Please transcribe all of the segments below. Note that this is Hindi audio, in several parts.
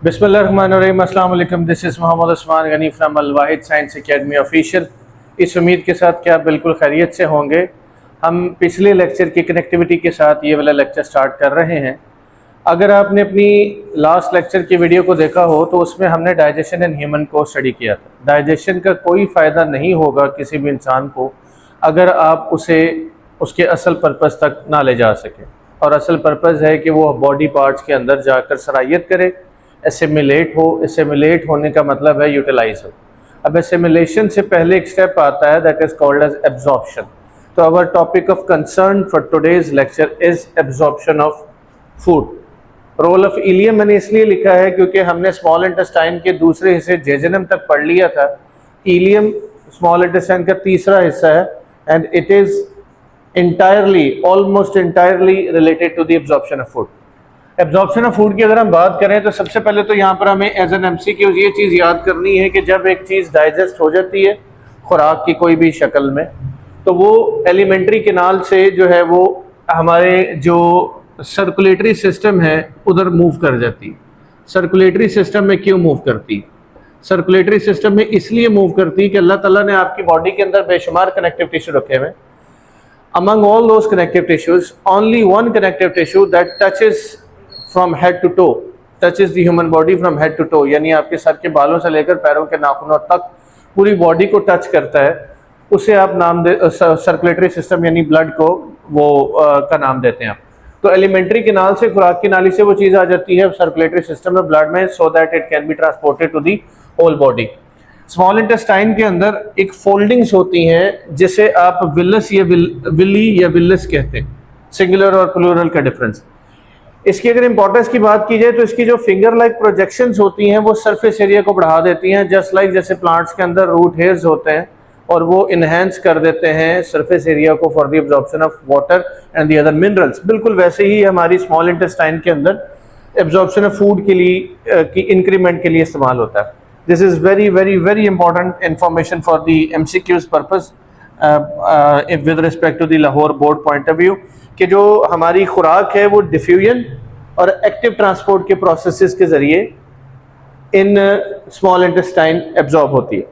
बिस्मिल्लाहिर्रहमानिर्रहीम। अस्सलाम वालेकुम। This is Mohammad Usman Ghani from Al Wahid science academy official. इस उम्मीद के साथ कि आप बिल्कुल खैरियत से होंगे। हम पिछले लेक्चर की कनेक्टिविटी के साथ ये वाला लेक्चर स्टार्ट कर रहे हैं। अगर आपने अपनी लास्ट लेक्चर की वीडियो को देखा हो तो उसमें हमने डाइजेशन इन ह्यूमन को स्टडी किया था। डाइजेशन का कोई फ़ायदा नहीं होगा किसी भी इंसान को अगर आप उसे उसके असल पर्पज़ तक ना ले जा सकें, और असल पर्पज़ है कि वो बॉडी पार्ट्स के अंदर जाकर सराहियत करे, एसिमिलेट हो। एसिमिलेट होने का मतलब है यूटिलाइज हो। अब एसिमिलेशन से पहले एक स्टेप आता है that is called as absorption. तो our topic of concern for today's lecture is absorption of food. Role of ileum मैंने इसलिए लिखा है क्योंकि हमने स्मॉल इंटेस्टाइन के दूसरे हिस्से जेजनम तक पढ़ लिया था। इलियम स्मॉल इंटेस्टाइन का तीसरा हिस्सा है and it is entirely almost entirely related to the absorption of food। Absorption of food की अगर हम बात करें तो सबसे पहले तो यहाँ पर हमें एज एन एमसीक्यू ये चीज़ याद करनी है कि जब एक चीज़ डाइजेस्ट हो जाती है खुराक की कोई भी शक्ल में, तो वो एलिमेंट्री कैनाल से जो है वो हमारे जो सर्कुलेटरी सिस्टम है उधर मूव कर जाती है। सर्कुलेटरी सिस्टम में क्यों मूव करती? सर्कुलेटरी सिस्टम में इसलिए मूव करती है कि अल्लाह ताला ने आपकी बॉडी के अंदर बेशुमार कनेक्टिव टिश्यू रखे हुए। Among all those connective tissues, only one connective tissue that touches from head to toe, touches the human body from head to toe, यानी आपके सर के बालों से लेकर पैरों के नाखूनों तक पूरी बॉडी को टच करता है, उसे आप नाम दे सर्कुलेटरी सिस्टम यानी ब्लड को वो का नाम देते हैं आप। तो एलिमेंट्री कैनाल से, खुराक की नाली से वो चीज़ आ जाती है सर्कुलेटरी सिस्टम में, ब्लड में, so that it can be transported to the whole body. Small intestine के अंदर एक फोल्डिंग्स होती हैं जिसे आप विलस या विली या विलस कहते हैं, सिंगुलर और प्लूरल का डिफरेंस। इसकी अगर इंपॉर्टेंस की बात की जाए तो इसकी जो फिंगर लाइक प्रोजेक्शंस होती हैं वो सरफेस एरिया को बढ़ा देती हैं, जस्ट लाइक जैसे प्लांट्स के अंदर रूट हेयर्स होते हैं और वो इन्हेंस कर देते हैं सरफेस एरिया को for the absorption of water and the other minerals. बिल्कुल वैसे ही हमारी स्मॉल इंटेस्टाइन के अंदर एब्जॉर्प्शन ऑफ फूड के लिए की इंक्रीमेंट के लिए इस्तेमाल होता है। This is very very very important information for the MCQ's purpose with respect to the Lahore board point of view कि जो हमारी खुराक है वो डिफ्यूजन और एक्टिव ट्रांसपोर्ट के प्रोसेसेस के ज़रिए इन स्मॉल इंटेस्टाइन एब्जॉर्ब होती है।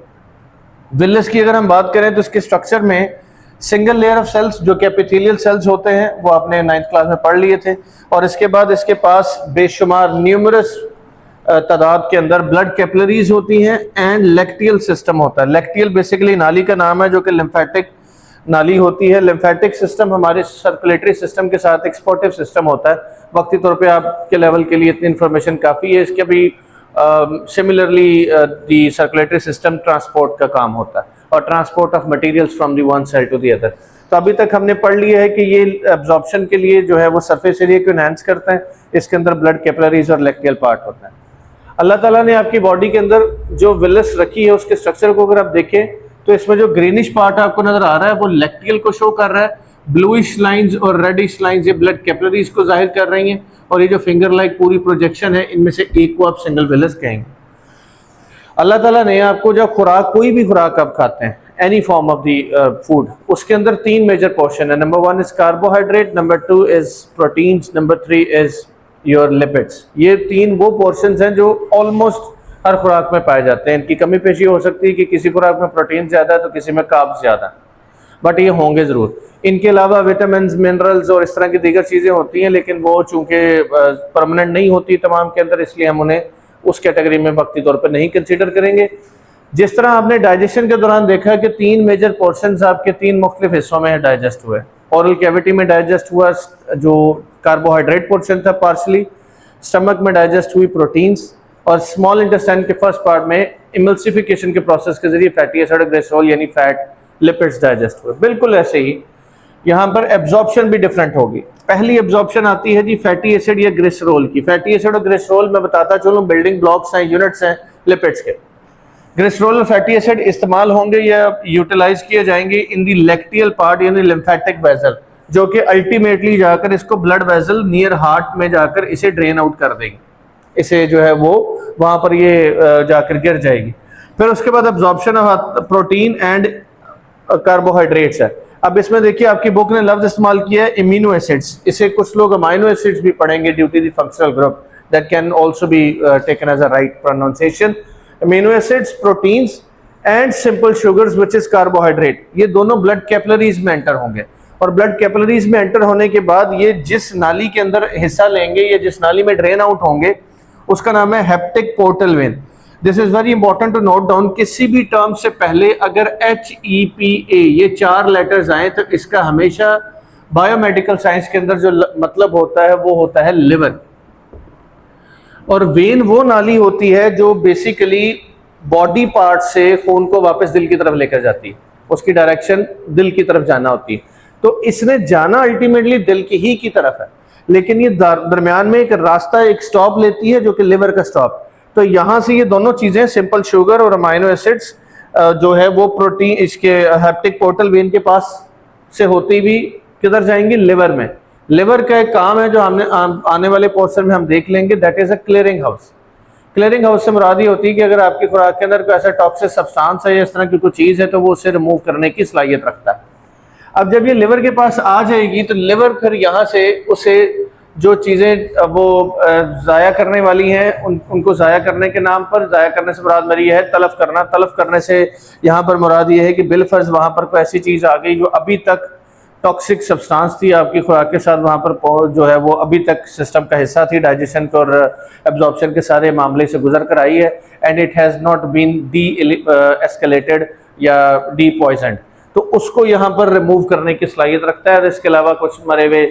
विलस की अगर हम बात करें तो इसके स्ट्रक्चर में सिंगल लेयर ऑफ सेल्स जो कि एपिथेलियल सेल्स होते हैं वो आपने 9th क्लास में पढ़ लिए थे, और इसके बाद इसके पास बेशुमार न्यूमरस तादाद के अंदर ब्लड कैपिलरीज होती हैं एंड लेक्टियल सिस्टम होता है। लेक्टियल बेसिकली नाली का नाम है जो कि लिम्फेटिक नाली होती है। लिम्फेटिक सिस्टम हमारे सर्कुलेटरी सिस्टम के साथ एक्सपोर्टिव सिस्टम होता है। वक्ती तौर पे आपके लेवल के लिए इतनी इन्फॉर्मेशन काफ़ी है। इसके भी similarly the circulatory system transport का काम होता है और transport of materials from the one cell to the other. तो अभी तक हमने पढ़ लिया है कि ये एब्जॉर्प्शन के लिए जो है वो सरफेस एरिया को एनहांस करते हैं। इसके अंदर ब्लड कैपिलरीज और लेक्टियल पार्ट होता है। अल्लाह ताला ने आपकी बॉडी के अंदर जो विलस रखी है उसके स्ट्रक्चर को अगर आप देखें तो इसमें जो ग्रीनिश पार्ट आपको नजर आ रहा है वो लेक्टियल को शो कर रहा है, ब्लूइश लाइंस और रेडिश लाइंस ये ब्लड कैपिलरीज को जाहिर कर रही हैं, और ये जो फिंगर लाइक पूरी प्रोजेक्शन है इनमें से एक को आप सिंगल विलस कहेंगे। अल्लाह ताला ने आपको जब खुराक, कोई भी खुराक आप खाते हैं, any form of the food, उसके अंदर 3 मेजर पोर्शन है। Number 1 is carbohydrate, number 2 is proteins, number 3 is your lipids. ये 3 वो पोर्शंस हैं जो ऑलमोस्ट हर खुराक में पाए जाते हैं। इनकी कमी पेशी हो सकती है कि किसी खुराक में प्रोटीन ज़्यादा है तो किसी में कार्ब्स ज़्यादा, बट ये होंगे ज़रूर। इनके अलावा विटामिन, मिनरल्स और इस तरह की दीगर चीज़ें होती हैं, लेकिन वो चूँकि परमानेंट नहीं होती तमाम के अंदर, इसलिए हम उन्हें उस कैटेगरी में वक्ती तौर पर नहीं कंसिडर करेंगे। जिस तरह आपने डाइजेशन के दौरान देखा कि 3 मेजर पोर्शंस आपके 3 मुख्तलिफ हिस्सों में डाइजेस्ट हुए। ओरल कैविटी में डाइजेस्ट हुआ जो कार्बोहाइड्रेट पोर्शन था पार्शली, स्टमक में डाइजेस्ट हुई प्रोटीन्स, और स्मॉल इंटेस्टाइन के फर्स्ट पार्ट में इमल्सिफिकेशन के प्रोसेस के जरिए फैटी एसिड और ग्लिसरॉल यानी फैट लिपिड्स डाइजेस्ट हुए। बिल्कुल ऐसे ही यहाँ पर एब्जॉर्प्शन भी डिफरेंट होगी। पहली एब्जॉर्प्शन आती है जी फैटी एसिड या ग्लिसरॉल की। फैटी एसिड और ग्लिसरॉल मैं बताता चलूँ बिल्डिंग ब्लॉक्स हैं, यूनिट्स हैं लिपिड्स के। ग्लिसरॉल और फैटी एसिड इस्तेमाल होंगे या यूटिलाइज किए जाएंगे इन दी लेक्टियल पार्ट यानी लिम्फेटिक वेसल, जो कि अल्टीमेटली जाकर इसको ब्लड वेसल नियर हार्ट में जाकर इसे ड्रेन आउट कर देगी, इसे जो है वो वहाँ पर ये जाकर गिर जाएगी। फिर उसके बाद absorption of protein and carbohydrates है। अब इसमें देखिए आपकी बुक ने लफ्ज इस्तेमाल किया है इम्यूनो एसिड्स, इसे कुछ लोग अमाइनो एसिड्स भी पढ़ेंगे due to the functional group, that can also be taken as a right pronunciation. Amino acids, proteins and simple sugars which is carbohydrate, ये दोनों blood capillaries में enter होंगे और ब्लड कैपिलरीज में एंटर होने के बाद ये जिस नाली के अंदर हिस्सा लेंगे, ये जिस नाली में ड्रेन आउट होंगे, उसका नाम है hepatic portal vein. This is very important to note down. किसी भी टर्म से पहले अगर HEPA ये 4 लेटर्स आए तो इसका हमेशा बायोमेडिकल साइंस के अंदर जो मतलब होता है वो होता है लिवर। और वेन वो नाली होती है जो बेसिकली बॉडी पार्ट से खून को वापस दिल की तरफ लेकर जाती है, उसकी डायरेक्शन दिल की तरफ जाना होती है। तो इसने जाना अल्टीमेटली दिल की ही की तरफ है, लेकिन ये दरमियान में एक रास्ता, एक स्टॉप लेती है जो कि लिवर का स्टॉप। तो यहाँ से ये दोनों चीजें, सिंपल शुगर और अमाइनो एसिड्स जो है वो प्रोटीन इसके हेप्टिक पोर्टल वेन के पास से होती हुई किधर जाएंगी, लिवर में। लिवर का एक काम है जो हमने आने वाले पोर्शन में हम देख लेंगे, that is a clearing house. Clearing house से मुराद ये होती है कि अगर आपकी खुराक के अंदर कोई ऐसा टॉक्सिक सब्सटेंस है या इस तरह की कोई चीज है तो वो उसे रिमूव करने की सलाहियत रखता है। अब जब ये लिवर के पास आ जाएगी तो लिवर फिर यहाँ से उसे जो चीज़ें वो ज़ाया करने वाली हैं उनको ज़ाया करने के नाम पर, ज़ाया करने से मुराद मेरी है तलफ करना। तलफ करने से यहाँ पर मुराद ये है कि बिलफर्ज वहाँ पर कोई ऐसी चीज़ आ गई जो अभी तक टॉक्सिक सब्सटेंस थी आपकी खुराक के साथ, वहाँ पर जो है वो अभी तक सिस्टम का हिस्सा थी, डाइजेशन और एब्जॉर्प्शन के सारे मामले से गुजर कर आई है, and it has not been de escalated या डी पॉइजनड, तो उसको यहाँ पर रिमूव करने की सलाहियत रखता है। और इसके अलावा कुछ मरे हुए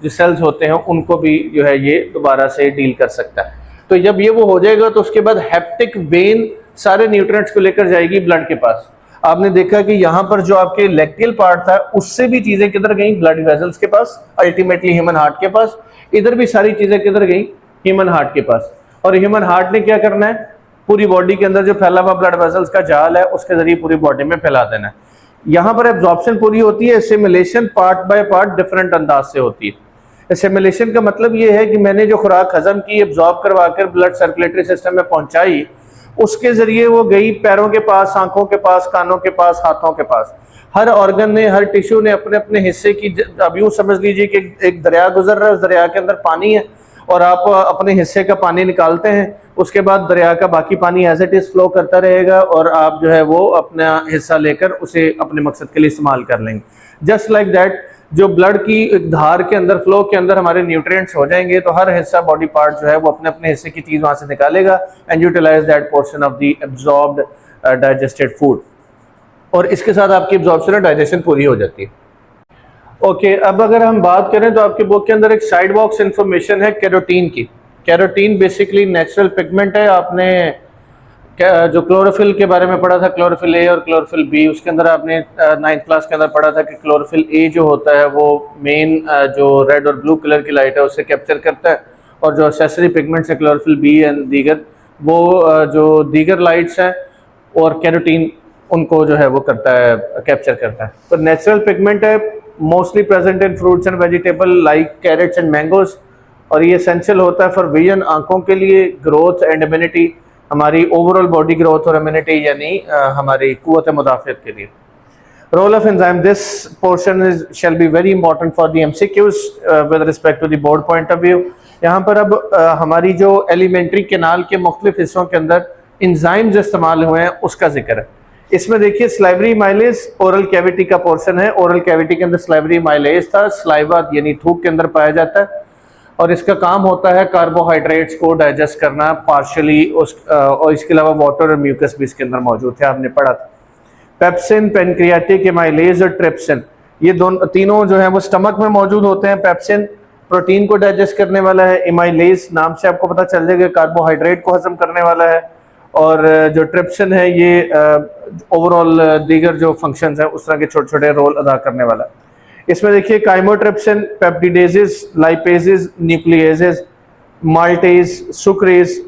जो सेल्स होते हैं उनको भी जो है ये दोबारा से डील कर सकता है। तो जब ये वो हो जाएगा तो उसके बाद हेप्टिक वेन सारे न्यूट्रिएंट्स को लेकर जाएगी ब्लड के पास। आपने देखा कि यहाँ पर जो आपके लैक्टियल पार्ट था उससे भी चीजें किधर गई, ब्लड वेसल्स के पास, अल्टीमेटली ह्यूमन हार्ट के पास। इधर भी सारी चीजें किधर गई, ह्यूमन हार्ट के पास। और ह्यूमन हार्ट ने क्या करना है, पूरी बॉडी के अंदर जो फैला हुआ ब्लड वेसल्स का जाल है उसके जरिए पूरी बॉडी में फैला देना है। यहाँ पर एब्जॉर्प्शन पूरी होती है, assimilation part by part different अंदाज से होती है। एसिमिलेशन का मतलब ये है कि मैंने जो खुराक हजम की, एब्जॉर्ब करवा कर ब्लड सर्कुलेटरी सिस्टम में पहुंचाई, उसके जरिए वो गई पैरों के पास, आंखों के पास, कानों के पास, हाथों के पास। हर ऑर्गन ने, हर टिश्यू ने अपने अपने हिस्से की, अब यूँ समझ लीजिए कि एक दरिया गुजर रहा है, उस दरिया के अंदर पानी है और आप अपने हिस्से का पानी निकालते हैं, उसके बाद दरिया का बाकी पानी एज इट इज फ्लो करता रहेगा और आप जो है वो अपना हिस्सा लेकर उसे अपने मकसद के लिए इस्तेमाल कर लेंगे। जस्ट लाइक दैट जो ब्लड की धार के अंदर, फ्लो के अंदर हमारे न्यूट्रिएंट्स हो जाएंगे तो हर हिस्सा, बॉडी पार्ट जो है वो अपने अपने हिस्से की चीज वहां से निकालेगा and utilise that portion of the absorbed digested food, और इसके साथ आपकी एब्जॉर्प्शन और डाइजेशन पूरी हो जाती है। ओके, अब अगर हम बात करें तो आपके बुक के अंदर एक साइड बॉक्स इंफॉर्मेशन है कैरोटीन की। कैरोटीन बेसिकली नेचुरल पिगमेंट है। आपने जो क्लोरोफिल के बारे में पढ़ा था, क्लोरोफिल ए और क्लोरोफिल बी, उसके अंदर आपने 9th क्लास के अंदर पढ़ा था कि क्लोरोफिल ए जो होता है वो मेन जो रेड और ब्लू कलर की लाइट है उसे कैप्चर करता है, और जो एक्सेसरी पिगमेंट्स है क्लोरोफिल बी एंड दीगर, वो जो दीगर लाइट्स हैं और कैरोटीन उनको जो है वो करता है, कैप्चर करता है। तो नेचुरल पिगमेंट है, mostly present in fruits and vegetable like carrots and mangoes, और ये एसेंशियल होता है फॉर विजन, आंखों के लिए, ग्रोथ एंड इम्यूनिटी, हमारी ओवरऑल बॉडी ग्रोथ और इम्यूनिटी यानी हमारी कुव्वत मुदाफ़ियत के लिए। Role of enzyme, this portion is shall be very important for the MCQs with respect to the board point of view. यहाँ पर अब हमारी जो एलिमेंट्री कैनाल के मुख्तलिफ हिस्सों के अंदर इंजाइम्स इस्तेमाल हुए हैं उसका जिक्र है। इसमें देखिए स्लाइवरी माइलेज ओरल कैविटी का पोर्शन है। ओरल कैविटी के अंदर स्लाइवरी माइलेज था, स्लाइवा यानी थूक के अंदर पाया जाता है, और इसका काम होता है कार्बोहाइड्रेट्स को डाइजेस्ट करना पार्शियली, और इसके अलावा वाटर और म्यूकस भी इसके अंदर मौजूद थे, आपने पढ़ा था। पेप्सिन, पेनक्रियाटिक, एमाइलेज और ट्रिप्सिन, ये दोनों तीनों जो है वो स्टमक में मौजूद होते हैं। पेप्सिन प्रोटीन को डाइजेस्ट करने वाला है, एमाइलेज नाम से आपको पता चल जाएगा कार्बोहाइड्रेट को हजम करने वाला है, और जो ट्रिप्सिन है ये ओवरऑल दीगर जो फंक्शंस हैं उस तरह के छोटे छोटे रोल अदा करने वाला है। इसमें देखिए chymotrypsin, पेप्टिडेजेस, lipases, nucleases, maltase, sucrase,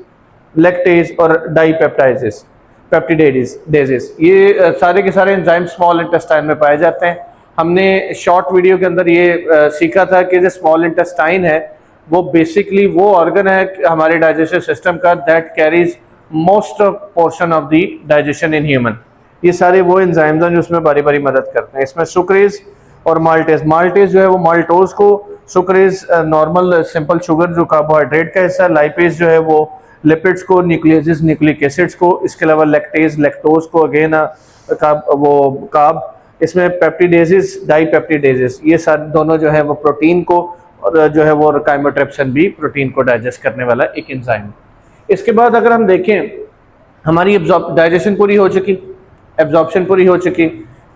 lactase और डाइपेप्टाइजेस, पेप्टिडेजेस, ये सारे के सारे एंजाइम स्मॉल इंटेस्टाइन में पाए जाते हैं। हमने शॉर्ट वीडियो के अंदर ये सीखा था कि जो स्मॉल इंटेस्टाइन है वो बेसिकली वो ऑर्गन है हमारे डाइजेस्टिव सिस्टम का that carries most portion of the digestion in human. ये सारे वो एंजाइम्स हैं जो उसमें बारी बारी मदद करते हैं। इसमें सुक्रेज और माल्टेज, माल्टेज जो है वो माल्टोज को sugar is normal simple sugar जो कार्बोहाइड्रेट का हिस्सा, लाइपेज जो है वो लिपिड्स को, न्यूक्लियस न्यूक्लिक एसिड्स को, इसके अलावा लैक्टेज लैक्टोज को, अगेन वो कार्ब, इसमें पेप्टिडेजेस डाईपेप्टिडेजेस, ये सारे दोनों जो है वो प्रोटीन को, और जो है वो काइमोट्रिप्सिन भी प्रोटीन को डाइजेस्ट करने वाला एक एंजाइम। इसके बाद अगर हम देखें, हमारी डाइजेशन पूरी हो चुकी, एब्जॉर्प्शन पूरी हो चुकी,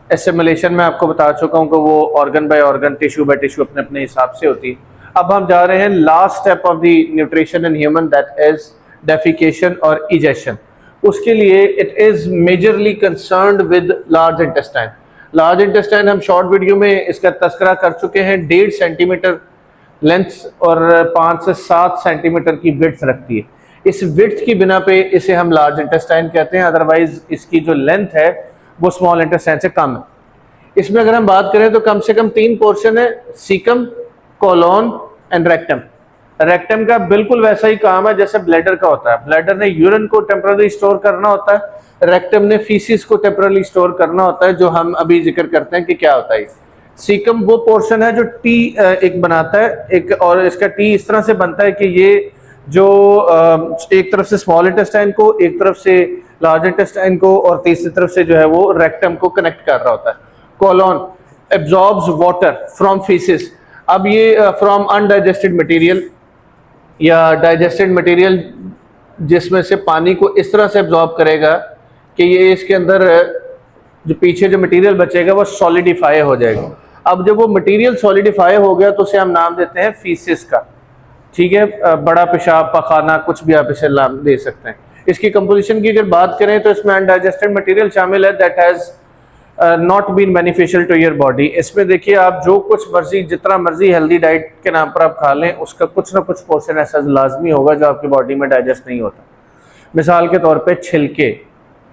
एसिमिलेशन में आपको बता चुका हूँ कि वो organ by organ, tissue by tissue अपने अपने हिसाब से होती है। अब हम जा रहे हैं last step of the nutrition in human, that is defecation और इजेशन। उसके लिए it is majorly concerned with large intestine. Large intestine हम शॉर्ट वीडियो में इसका तस्करा कर चुके हैं। 1.5 सेंटीमीटर लेंथ और 5 से 7 सेंटीमीटर की विड्थ रखती है। इस विड्थ की बिना पे इसे हम लार्ज इंटेस्टाइन कहते हैं, अदरवाइज इसकी जो लेंथ है वो स्मॉल इंटेस्टाइन से कम है। इसमें अगर हम बात करें तो कम से कम 3 पोर्शन है, caecum, colon and rectum. Rectum का बिल्कुल वैसा ही काम है जैसे ब्लैडर का होता है। ब्लैडर ने यूरिन को टेम्पररी स्टोर करना होता है, रेक्टम ने फीसिस को टेम्पररी स्टोर करना होता है, जो हम अभी जिक्र करते हैं कि क्या होता है। सीकम वो पोर्शन है जो टी एक बनाता है एक, और इसका टी इस तरह से बनता है कि ये जो एक तरफ से स्मॉल इंटेस्टाइन को, एक तरफ से लार्ज इंटेस्टाइन को, और तीसरी तरफ से जो है वो रेक्टम को कनेक्ट कर रहा होता है। Colon absorbs water from faeces. अब ये फ्रॉम अनडाइजेस्टेड मटेरियल या डाइजेस्टेड मटेरियल, जिसमें से पानी को इस तरह से एब्जॉर्ब करेगा कि ये इसके अंदर जो पीछे जो मटेरियल बचेगा वो सॉलिडिफाई हो जाएगा। अब जब वो मटेरियल सॉलिडिफाई हो गया तो उसे हम नाम देते हैं फीसिस का, ठीक है। बड़ा पेशाब, पखाना, कुछ भी आप इसे नाम दे सकते हैं। इसकी कंपोजिशन की अगर बात करें तो इसमें अनडाइजेस्टेड मटेरियल शामिल है, that has not been beneficial to your body. इसमें देखिए आप जो कुछ मर्जी, जितना मर्जी हेल्दी डाइट के नाम पर आप खा लें, उसका कुछ ना कुछ पोर्शन ऐसा लाजमी होगा जो आपकी बॉडी में डाइजेस्ट नहीं होता। मिसाल के तौर पे छिलके,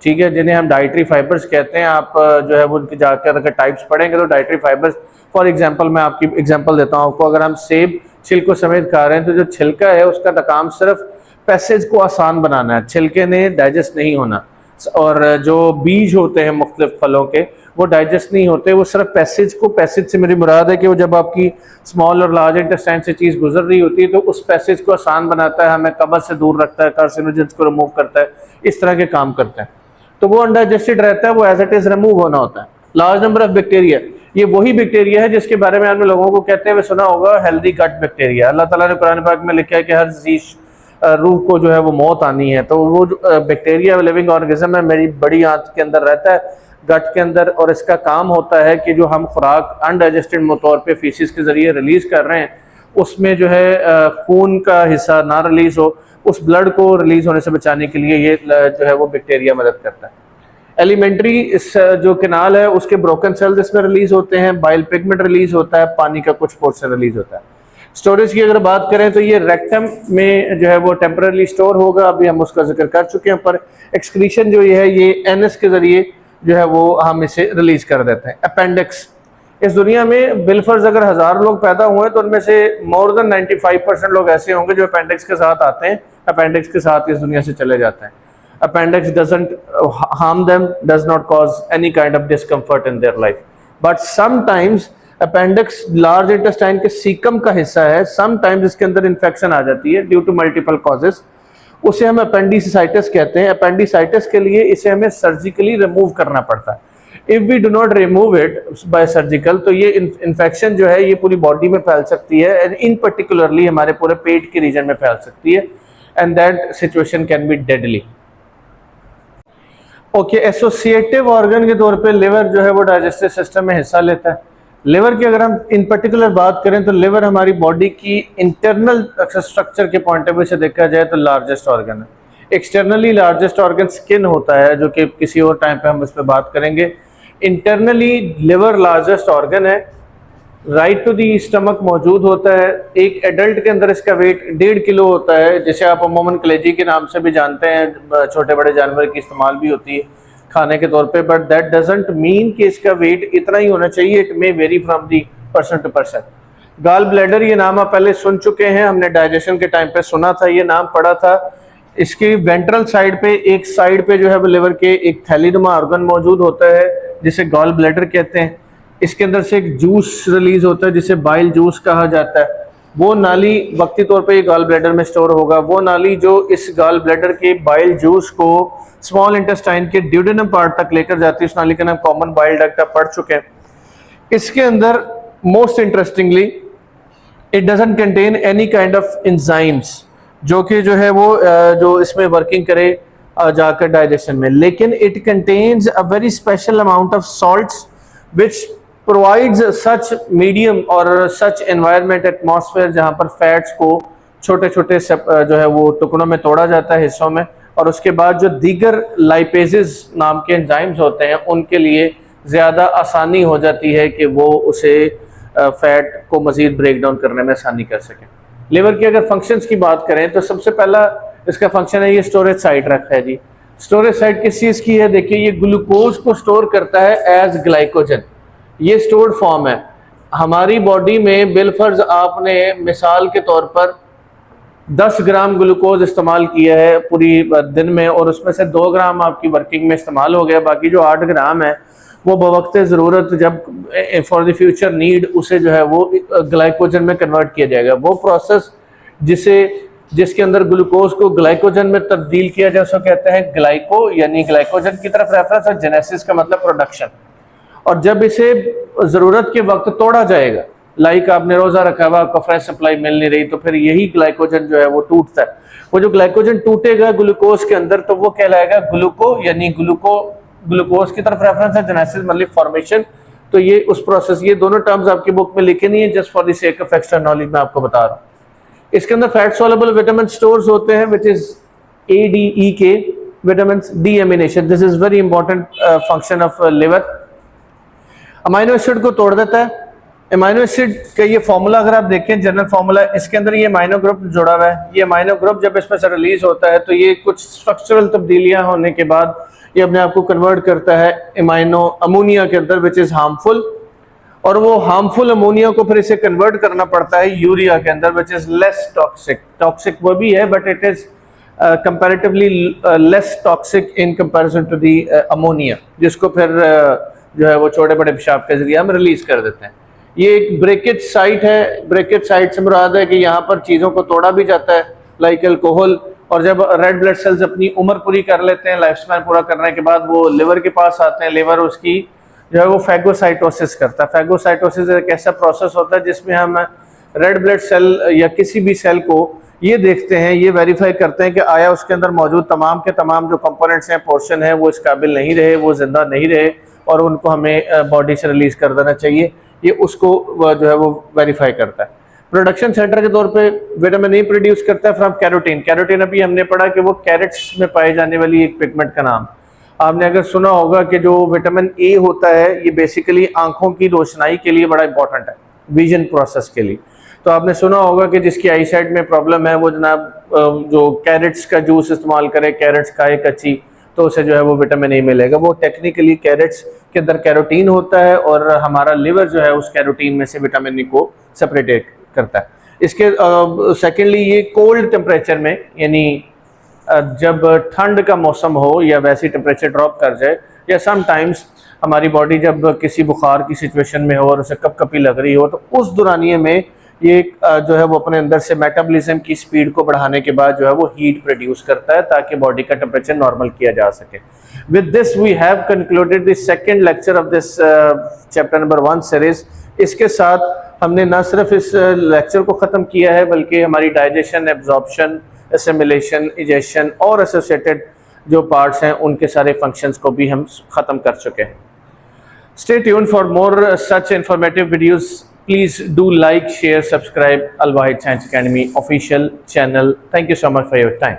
ठीक है, जिन्हें हम डाइटरी फाइबर्स कहते हैं। आप जो है वो उनकी जाकर अगर टाइप्स पढ़ेंगे तो डाइटरी फाइबर्स, फॉर एग्जांपल मैं आपकी एग्जांपल देता हूँ आपको, अगर हम सेब छिलकों समेत खा रहे हैं तो जो छिलका है उसका काम सिर्फ पैसेज को आसान बनाना है, छिलके ने डाइजेस्ट नहीं होना। और जो बीज होते हैं मुख्तलिफ फलों के वो डाइजेस्ट नहीं होते, वो सिर्फ पैसेज को, पैसेज से मेरी मुराद है कि वो जब आपकी स्मॉल और लार्ज इंटेस्टाइन से चीज़ गुजर रही होती है तो उस पैसेज को आसान बनाता है, हमें कब्ज से दूर रखता है, कार्सिनोजेंस को रिमूव करता है, इस तरह के काम करता है। तो वो अनडाइजेस्टेड रहता है, वो एज इट इज रिमूव होना होता है। लार्ज नंबर ऑफ बैक्टीरिया, ये वही बैक्टीरिया है जिसके बारे में आपने लोगों को कहते हैं सुना होगा हेल्दी गट बैक्टीरिया। अल्लाह ताला ने कुरान पाक में लिखा है कि हर डिजीज रूह को जो है वो मौत आनी है, तो वो बैक्टीरिया लिविंग ऑर्गेनिज्म है, मेरी बड़ी आंत के अंदर रहता है, गट के अंदर, और इसका काम होता है कि जो हम खुराक अनडाइजेस्टेड तौर पे फीसिस के जरिए रिलीज कर रहे हैं उसमें जो है खून का हिस्सा ना रिलीज हो, उस ब्लड को रिलीज होने से बचाने के लिए ये जो है वो बैक्टीरिया मदद करता है। एलिमेंट्री इस जो कैनाल है उसके ब्रोकन सेल्स इसमें रिलीज होते हैं, बाइल पिगमेंट रिलीज होता है, पानी का कुछ पोर्शन रिलीज होता है। स्टोरेज की अगर बात करें तो ये रेक्टम में जो है वो टेम्पररी स्टोर होगा, अभी हम उसका जिक्र कर चुके हैं। पर एक्सक्रीशन जो ये है ये एनएस के जरिए जो है वो हम इसे रिलीज कर देते हैं। अपेंडिक्स, इस दुनिया में बिलफर्ज अगर 1000 लोग पैदा हुए तो उनमें से मोर देन 95% लोग ऐसे होंगे जो अपेंडिक्स के साथ आते हैं, अपेंडिक्स के साथ इस दुनिया से चले जाते हैं। Appendix doesn't harm them, does not cause any kind of discomfort in their life. But sometimes appendix large intestine के सीकम का हिस्सा है, sometimes इसके अंदर इन्फेक्शन आ जाती है due to multiple causes, उसे हम appendicitis कहते हैं। appendicitis के लिए इसे हमें सर्जिकली रिमूव करना पड़ता है। If we do not remove it by surgical तो ये इन्फेक्शन जो है ये पूरी बॉडी में फैल सकती है, and in particularly हमारे पूरे पेट के रीजन में फैल सकती है, and that situation can be deadly. Okay, associative organ के तौर पे लिवर जो है वो डाइजेस्टिव सिस्टम में हिस्सा लेता है। लिवर की अगर हम इन पर्टिकुलर बात करें तो लिवर हमारी बॉडी की इंटरनल स्ट्रक्चर के पॉइंट ऑफ व्यू से देखा जाए तो लार्जेस्ट ऑर्गन है। एक्सटर्नली लार्जेस्ट ऑर्गन स्किन होता है, जो कि किसी और टाइम पे हम उस पर बात करेंगे। इंटरनली लिवर लार्जेस्ट ऑर्गन है, राइट टू दी स्टमक मौजूद होता है। एक एडल्ट के अंदर इसका वेट 1.5 किलो होता है, जिसे आप अमूमन कलेजी के नाम से भी जानते हैं, छोटे बड़े जानवर की इस्तेमाल भी होती है खाने के तौर पे, बट दैट डजंट मीन कि इसका वेट इतना ही होना चाहिए, it may vary from the person to person. Gall bladder, ये नाम आप पहले सुन चुके हैं, हमने डाइजेशन के टाइम पे सुना था, ये नाम पढ़ा था। इसकी वेंट्रल साइड पे, एक साइड पे जो है वो लिवर के एक थैलीनुमा ऑर्गन मौजूद होता है जिसे गॉल ब्लैडर कहते हैं। इसके अंदर से एक जूस रिलीज होता है जिसे बाइल जूस कहा जाता है। वो नाली वक्ती तौर पे ये गॉल ब्लैडर में स्टोर होगा। वो नाली जो इस गॉल ब्लैडर के बाइल जूस को स्मॉल इंटेस्टाइन के ड्यूडेनम पार्ट तक लेकर जाती है, उस नाली का नाम कॉमन बाइल डक्ट आप पढ़ चुके हैं। इसके अंदर most interestingly it doesn't contain any kind of enzymes जो कि जो है वो जो इसमें वर्किंग करे जाकर डाइजेशन में, लेकिन it contains a very special amount of salts which provides such medium और सच एनवायरनमेंट एटमॉस्फेयर जहाँ पर फैट्स को छोटे छोटे जो है वो टुकड़ों में तोड़ा जाता है हिस्सों में, और उसके बाद जो दीगर लाइपेजेस नाम के एंजाइम्स होते हैं उनके लिए ज़्यादा आसानी हो जाती है कि वो उसे फैट को मज़ीद ब्रेक डाउन करने में आसानी कर सकें। लिवर की अगर फंक्शंस की बात करें तो सबसे पहला इसका फंक्शन है ये स्टोरेज साइट रखा है जी। स्टोरेज साइट किस चीज़ की है? देखिए ये ग्लूकोज को स्टोर करता है एज ग्लाइकोजन। ये स्टोर्ड फॉर्म है हमारी बॉडी में। बिलफर्ज आपने मिसाल के तौर पर 10 ग्राम ग्लूकोज इस्तेमाल किया है पूरी दिन में और उसमें से 2 ग्राम आपकी वर्किंग में इस्तेमाल हो गया, बाकी जो 8 ग्राम है वो बवक्त ज़रूरत जब फॉर द फ्यूचर नीड उसे जो है वो ग्लाइकोजन में कन्वर्ट किया जाएगा। वो प्रोसेस जिसके अंदर ग्लूकोज को ग्लाइकोजन में तब्दील किया जाए उसको कहते हैं ग्लाइको, यानी ग्लाइकोजन की तरफ रेफरेंस है, जेनेसिस का मतलब प्रोडक्शन। और जब इसे ज़रूरत के वक्त तोड़ा जाएगा, लाइक आपने रोज़ा रखा हुआ, आपको फ्रेश सप्लाई मिल नहीं रही, तो फिर यही ग्लाइकोजन जो है वो टूटता है। वो जो ग्लाइकोजन टूटेगा ग्लूकोज के अंदर तो वो कहलाएगा ग्लूको, यानी ग्लूकोज की तरफ रेफरेंस है, जेनेसिस मतलब फॉर्मेशन। तो ये उस प्रोसेस, ये दोनों टर्म्स आपकी बुक में लिखे नहीं है, just for the sake of extra knowledge मैं आपको बता रहा हूँ। इसके अंदर फैट सॉल्युबल विटामिन स्टोर्स होते हैं which is ADEK vitamin deamination. This is very important function of liver. Amino acid को तोड़ देता है। अमाइनो एसिड का ये फॉर्मूला अगर आप देखें, जनरल फॉर्मूला, इसके अंदर ये अमाइनो ग्रुप जुड़ा हुआ है। ये अमाइनो ग्रुप जब इसमें से रिलीज होता है तो ये कुछ स्ट्रक्चरल तब्दीलियां होने के बाद ये अपने आप को कन्वर्ट करता है अमोनिया के अंदर विच इज हार्मफुल, और वो हार्मफुल अमोनिया को फिर इसे कन्वर्ट करना पड़ता है यूरिया के अंदर which is less toxic. Toxic वो भी है but it is comparatively less toxic in comparison to the ammonia, जिसको फिर जो है वो छोटे बड़े पेशाब के जरिए हम रिलीज कर देते हैं। ये एक ब्रेकेज साइट है। ब्रेकेज साइट से मुराद है कि यहाँ पर चीज़ों को तोड़ा भी जाता है लाइक अल्कोहल, और जब रेड ब्लड सेल्स अपनी उम्र पूरी कर लेते हैं, लाइफ स्पैन पूरा करने के बाद वो लिवर के पास आते हैं। लिवर उसकी जो है वो फैगोसाइटोसिस करता है। फैगोसाइटोसिस एक ऐसा प्रोसेस होता है जिसमें हम रेड ब्लड सेल या किसी भी सेल को ये देखते हैं, ये वेरीफाई करते हैं कि आया उसके अंदर मौजूद तमाम के तमाम जो कंपोनेंट्स हैं, पोर्शन है, वो इस काबिल नहीं रहे, वो जिंदा नहीं रहे और उनको हमें बॉडी से रिलीज कर देना चाहिए। ये उसको जो है वो वेरीफाई करता है। प्रोडक्शन सेंटर के तौर पे विटामिन ए प्रोड्यूस करता है फ्रॉम कैरोटीन। कैरोटीन अभी हमने पढ़ा कि वो कैरेट्स में पाई जाने वाली एक पिगमेंट का नाम। आपने अगर सुना होगा कि जो विटामिन ए होता है ये बेसिकली आंखों की रोशनाई के लिए बड़ा इंपॉर्टेंट है, विजन प्रोसेस के लिए। तो आपने सुना होगा कि जिसकी आई साइट में प्रॉब्लम है वो जनाब जो कैरेट्स का जूस इस्तेमाल करे, कैरेट्स खाए कच्ची, तो उसे जो है वो विटामिन ए मिलेगा। वो टेक्निकली कैरेट्स के अंदर कैरोटीन होता है और हमारा लिवर जो है उस कैरोटीन में से विटामिन ए को सेपरेट करता है। इसके सेकेंडली ये कोल्ड टेम्परेचर में, यानी जब ठंड का मौसम हो या वैसे टेम्परेचर ड्रॉप कर जाए, या समटाइम्स हमारी बॉडी जब किसी बुखार की सिचुएशन में हो और उसे कपकपी लग रही हो, तो उस दौरानिए में ये जो है वो अपने अंदर से मेटाबॉलिज्म की स्पीड को बढ़ाने के बाद जो है वो हीट प्रोड्यूस करता है ताकि बॉडी का टेम्परेचर नॉर्मल किया जा सके। With this we have concluded the second lecture of this chapter number 1 series. इसके साथ हमने न सिर्फ इस लेक्चर को ख़त्म किया है बल्कि हमारी डाइजेशन, एब्जॉर्प्शन, एसिमिलेशन, इजेशन और एसोसिएटेड जो पार्ट्स हैं उनके सारे फंक्शंस को भी हम ख़त्म कर चुके हैं। Stay tuned for more such informative videos. Please do like, share, subscribe Al Wahid Science Academy official channel. Thank you so much for your time.